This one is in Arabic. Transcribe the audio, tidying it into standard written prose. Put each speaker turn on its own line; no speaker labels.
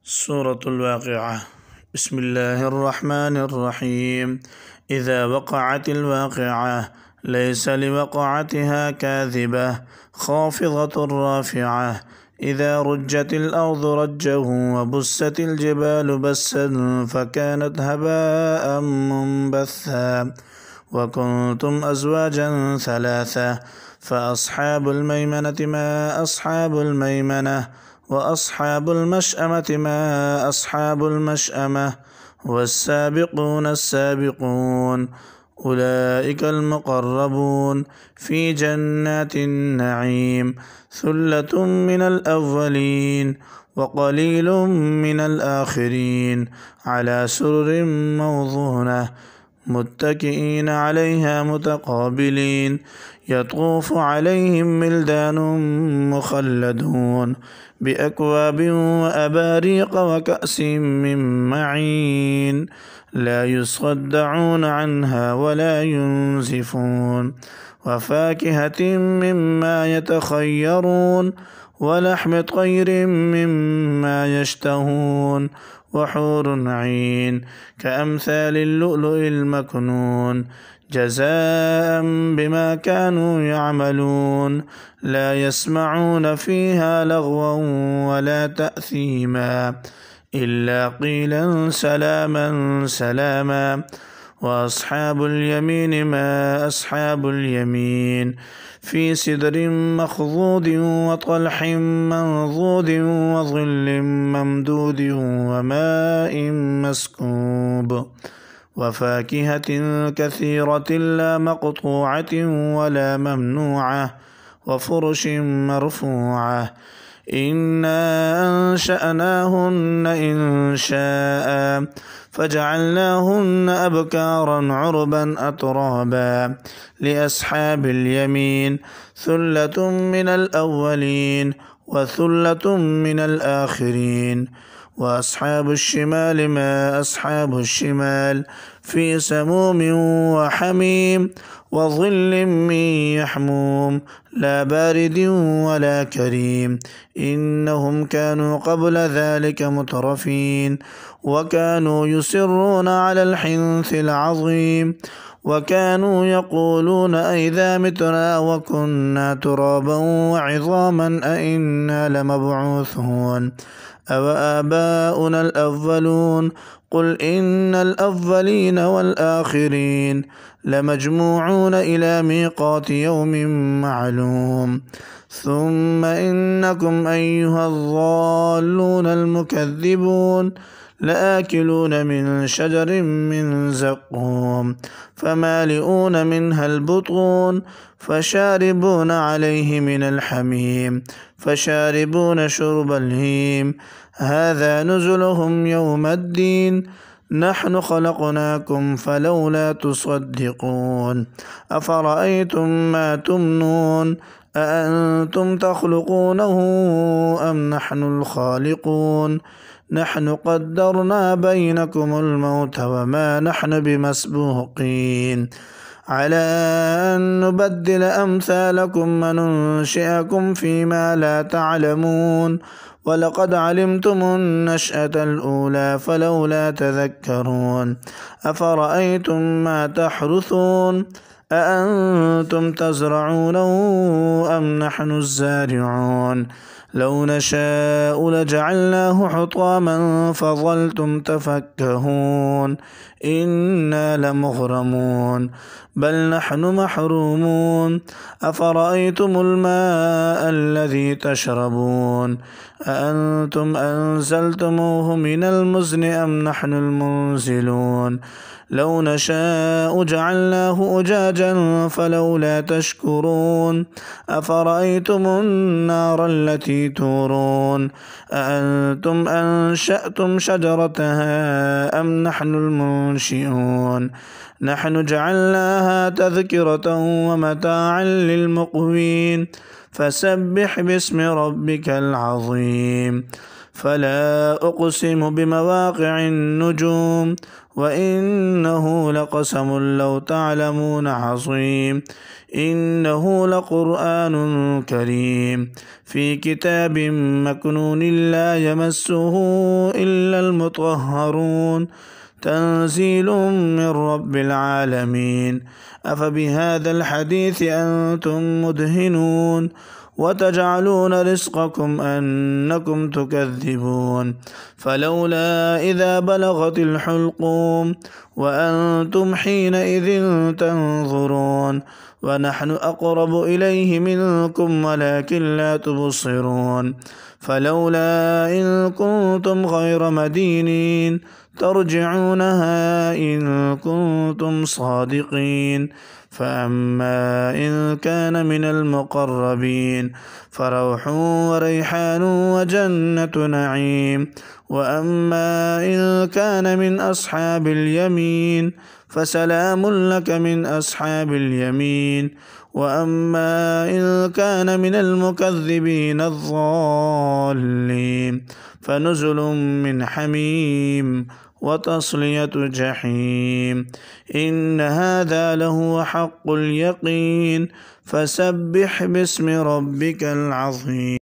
سورة الواقعة. بسم الله الرحمن الرحيم. إذا وقعت الواقعة ليس لوقعتها كاذبة خافضة رافعة. إذا رجت الأرض رجا وبست الجبال بسا فكانت هباء منبثا وكنتم أزواجا ثلاثة فأصحاب الميمنة ما أصحاب الميمنة وأصحاب المشأمة ما أصحاب المشأمة والسابقون السابقون أولئك المقربون في جنات النعيم ثلة من الأولين وقليل من الآخرين على سرر موضونة متكئين عليها متقابلين يطوف عليهم ولدان مخلدون بأكواب وأباريق وكأس من معين لا يصدعون عنها ولا ينزفون وفاكهة مما يتخيرون ولحم طير مما يشتهون وحور عين كأمثال اللؤلؤ المكنون جزاء بما كانوا يعملون لا يسمعون فيها لغوا ولا تأثيما إلا قيلا سلاما سلاما. وأصحاب اليمين ما أصحاب اليمين في سدر مخضود وطلح منضود وظل ممدود وماء مسكوب وفاكهة كثيرة لا مقطوعة ولا ممنوعة وفرش مرفوعة إنا أنشأناهن إنشاء فجعلناهن أبكارا عربا أترابا لأصحاب اليمين ثلة من الأولين وثلة من الآخرين. وأصحاب الشمال ما أصحاب الشمال في سموم وحميم وظل من يحموم لا بارد ولا كريم إنهم كانوا قبل ذلك مترفين وكانوا يصرون على الحنث العظيم وكانوا يقولون أئذا متنا وكنا ترابا وعظاما أئنا لمبعوثون أوآباؤنا الأولون قل إن الأولين والآخرين لمجموعون إلى ميقات يوم معلوم ثم إنكم أيها الضالون المكذبون لآكلون من شجر من زقوم فمالئون منها البطون فشاربون عليه من الحميم فشاربون شرب الهيم هذا نزلهم يوم الدين نحن خلقناكم فلولا تصدقون أفرأيتم ما تمنون أأنتم تخلقونه أم نحن الخالقون نحن قدرنا بينكم الموت وما نحن بمسبوقين على أن نبدل أمثالكم وننشئكم فيما لا تعلمون ولقد علمتم النشأة الأولى فلولا تذكرون أفرأيتم ما تحرثون أأنتم تزرعونه أم نحن الزارعون لو نشاء لجعلناه حطاما فظلتم تفكهون إنا لمغرمون بل نحن محرومون أفرأيتم الماء الذي تشربون أأنتم أنزلتموه من المزن أم نحن المنزلون لو نشاء جعلناه أجاجا فلولا تشكرون أفرأيتم النار التي تورون أأنتم أنشأتم شجرتها أم نحن المنشئون نحن جعلناها تذكرة ومتاعا للمقوين فسبح باسم ربك العظيم فلا أقسم بمواقع النجوم وإنه لقسم لو تعلمون عظيم إنه لقرآن كريم في كتاب مكنون لا يمسه إلا المطهرون تنزيل من رب العالمين أفبهذا الحديث أنتم مدهنون وتجعلون رزقكم أنكم تكذبون فلولا إذا بلغت الحلقوم وأنتم حينئذ تنظرون ونحن أقرب إليه منكم ولكن لا تبصرون فلولا إن كنتم غير مدينين ترجعونها إن كنتم صادقين فأما إن كان من المقربين فروح وريحان وجنة نعيم وأما إن كان من أصحاب اليمين فسلام لك من أصحاب اليمين وأما إن كان من المكذبين الضالين فنزل من حميم وتصلية جحيم إن هذا لهو حق اليقين فسبح باسم ربك العظيم.